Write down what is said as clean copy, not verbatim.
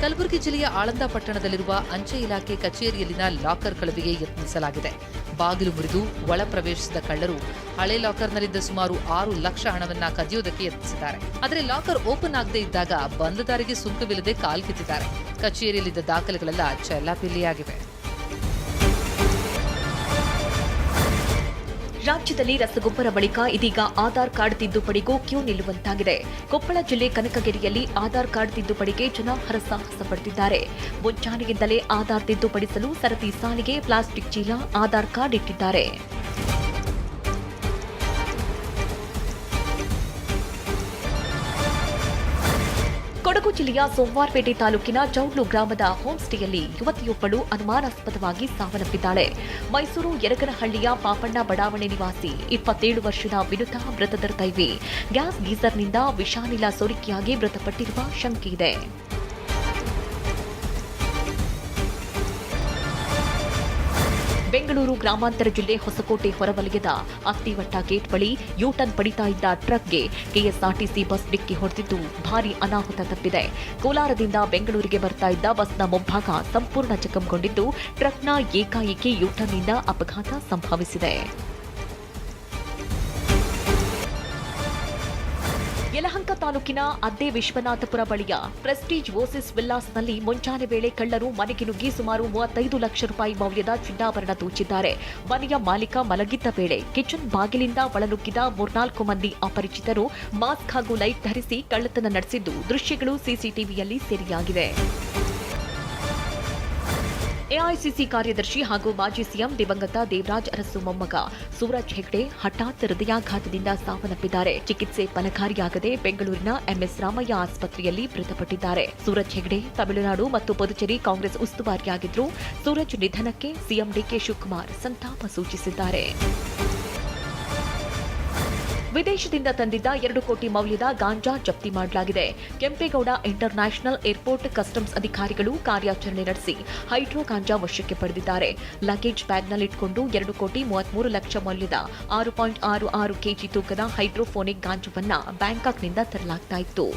ಕಲಬುರಗಿ ಜಿಲ್ಲೆಯ ಆಳಂದ ಪಟ್ಟಣದಲ್ಲಿರುವ ಅಂಚೆ ಇಲಾಖೆ ಕಚೇರಿಯಲ್ಲಿನ ಲಾಕರ್ ಕಳವಿಗೆ ಯತ್ನಿಸಲಾಗಿದೆ. ಬಾಗಿಲು ಮುರಿದು ಒಳ ಪ್ರವೇಶಿಸಿದ ಕಳ್ಳರು ಹಳೆ ಲಾಕರ್ನಲ್ಲಿದ್ದ ಸುಮಾರು 6 ಲಕ್ಷ ಹಣವನ್ನ ಕದಿಯೋದಕ್ಕೆ ಯತ್ನಿಸಿದ್ದಾರೆ. ಆದರೆ ಲಾಕರ್ ಓಪನ್ ಆಗದೇ ಇದ್ದಾಗ ಬಂದ ದಾರಿಗೆ ಸುಂಕವಿಲ್ಲದೆ ಕಾಲ್ಕಿತ್ತಿದ್ದಾರೆ. ಕಚೇರಿಯಲ್ಲಿದ್ದ ದಾಖಲೆಗಳೆಲ್ಲ ಚೆಲ್ಲಾಪಿಲ್ಲಿಯಾಗಿವೆ. ರಾಜ್ಯದಲ್ಲಿ ರಸಗೊಬ್ಬರ ಬಳಿಕ ಇದೀಗ ಆಧಾರ್ ಕಾರ್ಡ್ ತಿದ್ದುಪಡಿಗೂ ಕ್ಯೂ ನಿಲ್ಲುವಂತಾಗಿದೆ. ಕೊಪ್ಪಳ ಜಿಲ್ಲೆ ಕನಕಗಿರಿಯಲ್ಲಿ ಆಧಾರ್ ಕಾರ್ಡ್ ತಿದ್ದುಪಡಿಗೆ ಜನ ಹರಸಾಹಸ ಪಡೆದಿದ್ದಾರೆ. ಮುಂಜಾನೆಯಿಂದಲೇ ಆಧಾರ್ ತಿದ್ದುಪಡಿಸಲು ಸರತಿ ಸಾಲಿಗೆ ಪ್ಲಾಸ್ಟಿಕ್ ಚೀಲ, ಆಧಾರ್ ಕಾರ್ಡ್ ಇಟ್ಟಿದ್ದಾರೆ. ಕೊಡಗು ಜಿಲ್ಲೆಯ ಸೋಮವಾರಪೇಟೆ ತಾಲೂಕಿನ ಚೌಡ್ಲು ಗ್ರಾಮದ ಹೋಂಸ್ಟೇಯಲ್ಲಿ ಯುವತಿಯೊಬ್ಬಳು ಅನುಮಾನಾಸ್ಪದವಾಗಿ ಸಾವನ್ನಪ್ಪಿದ್ದಾಳೆ. ಮೈಸೂರು ಯರಗನಹಳ್ಳಿಯ ಪಾಪಣ್ಣ ಬಡಾವಣೆ ನಿವಾಸಿ 27 ವರ್ಷದ ವಿನುತಾ ಮೃತದರ ದೈವಿ. ಗ್ಯಾಸ್ ಗೀಸರ್ನಿಂದ ವಿಷಾನಿಲ ಸೋರಿಕೆಯಾಗಿ ಮೃತಪಟ್ಟಿರುವ ಶಂಕೆಯಿದೆ. ಬೆಂಗಳೂರು ಗ್ರಾಮಾಂತರ ಜಿಲ್ಲೆ ಹೊಸಕೋಟೆ ಹೊರವಲಯದ ಅತ್ತಿವಟ್ಟ ಗೇಟ್ ಬಳಿ ಯೂಟರ್ನ್ ಪಡಿತಾ ಇದ್ದ ಟ್ರಕ್ಗೆ ಕೆಎಸ್ಆರ್ಟಿಸಿ ಬಸ್ ಡಿಕ್ಕಿ ಹೊಡೆದಿದ್ದು ಭಾರೀ ಅನಾಹುತ ತಪ್ಪಿದೆ. ಕೋಲಾರದಿಂದ ಬೆಂಗಳೂರಿಗೆ ಬರ್ತಾ ಇದ್ದ ಬಸ್ನ ಮುಂಭಾಗ ಸಂಪೂರ್ಣ ಜಖಂಗೊಂಡಿದ್ದು ಟ್ರಕ್ನ ಏಕಾಏಕಿ ಯೂಟರ್ನ್ನಿಂದ ಅಪಘಾತ ಸಂಭವಿಸಿದೆ. ಯಲಹಂಕ ತಾಲೂಕಿನ ಅದ್ದೆ ವಿಶ್ವನಾಥಪುರ ಬಳಿಯ ಪ್ರೆಸ್ಟೀಜ್ ಓಸಿಸ್ ವಿಲ್ಲಾಸ್ನಲ್ಲಿ ಮುಂಜಾನೆ ವೇಳೆ ಕಳ್ಳರು ಮನೆಗೆ ನುಗ್ಗಿ ಸುಮಾರು 35 ಲಕ್ಷ ರೂಪಾಯಿ ಮೌಲ್ಯದ ಚಿನ್ನಾಭರಣ ದೋಚಿದ್ದಾರೆ. ಮನೆಯ ಮಾಲೀಕ ಮಲಗಿದ್ದ ವೇಳೆ ಕಿಚನ್ ಬಾಗಿಲಿಂದ ಒಳನುಗ್ಗಿದ 3-4 ಮಂದಿ ಅಪರಿಚಿತರು ಮಾಸ್ಕ್ ಹಾಗೂ ಲೈಟ್ ಧರಿಸಿ ಕಳ್ಳತನ ನಡೆಸಿದ್ದು ದೃಶ್ಯಗಳು ಸಿಸಿಟಿವಿಯಲ್ಲಿ ಸೆರೆಯಾಗಿವೆ. ಎಐಸಿಸಿ ಕಾರ್ಯದರ್ಶಿ ಹಾಗೂ ಮಾಜಿ ಸಿಎಂ ದಿವಂಗತ ದೇವರಾಜ್ ಅರಸು ಮೊಮ್ಮಗ ಸೂರಜ್ ಹೆಗ್ಡೆ ಹಠಾತ್ ಹೃದಯಾಘಾತದಿಂದ ಸಾವನ್ನಪ್ಪಿದ್ದಾರೆ. ಚಿಕಿತ್ಸೆ ಫಲಕಾರಿಯಾಗದೆ ಬೆಂಗಳೂರಿನ ಎಂಎಸ್ ರಾಮಯ್ಯ ಆಸ್ಪತ್ರೆಯಲ್ಲಿ ಮೃತಪಟ್ಟಿದ್ದಾರೆ. ಸೂರಜ್ ಹೆಗ್ಡೆ ತಮಿಳುನಾಡು ಮತ್ತು ಪುದುಚೇರಿ ಕಾಂಗ್ರೆಸ್ ಉಸ್ತುವಾರಿಯಾಗಿದ್ರು. ಸೂರಜ್ ನಿಧನಕ್ಕೆ ಸಿಎಂ ಡಿಕೆ ಶಿವಕುಮಾರ್ ಸಂತಾಪ ಸೂಚಿಸಿದ್ದಾರೆ. ವಿದೇಶದಿಂದ ತಂದಿದ್ದ 2 ಕೋಟಿ ಮೌಲ್ಯದ ಗಾಂಜಾ ಜಪ್ತಿ ಮಾಡಲಾಗಿದೆ. Kempegowda inter national airport customs ಅಧಿಕಾರಿಗಳು ಕಾರ್ಯಾಚರಣೆ ನಡೆಸಿ ಹೈಡ್ರೋ ಗಾಂಜಾ ವಶಕ್ಕೆ ಪಡೆದಿದ್ದಾರೆ. ಲಗೇಜ್ ಬ್ಯಾಗ್ನಲ್ಲಿಟ್ಟುಕೊಂಡು 2 ಕೋಟಿ 33 ಲಕ್ಷ ಮೌಲ್ಯದ 6.66 ಕೆಜಿ ತೂಕದ ಹೈಡ್ರೋಫೋನಿಕ್ ಗಾಂಜಾವನ್ನ ಬ್ಯಾಂಕಾಕ್ನಿಂದ ತರಲಾಗ್ತಾ ಇತ್ತು.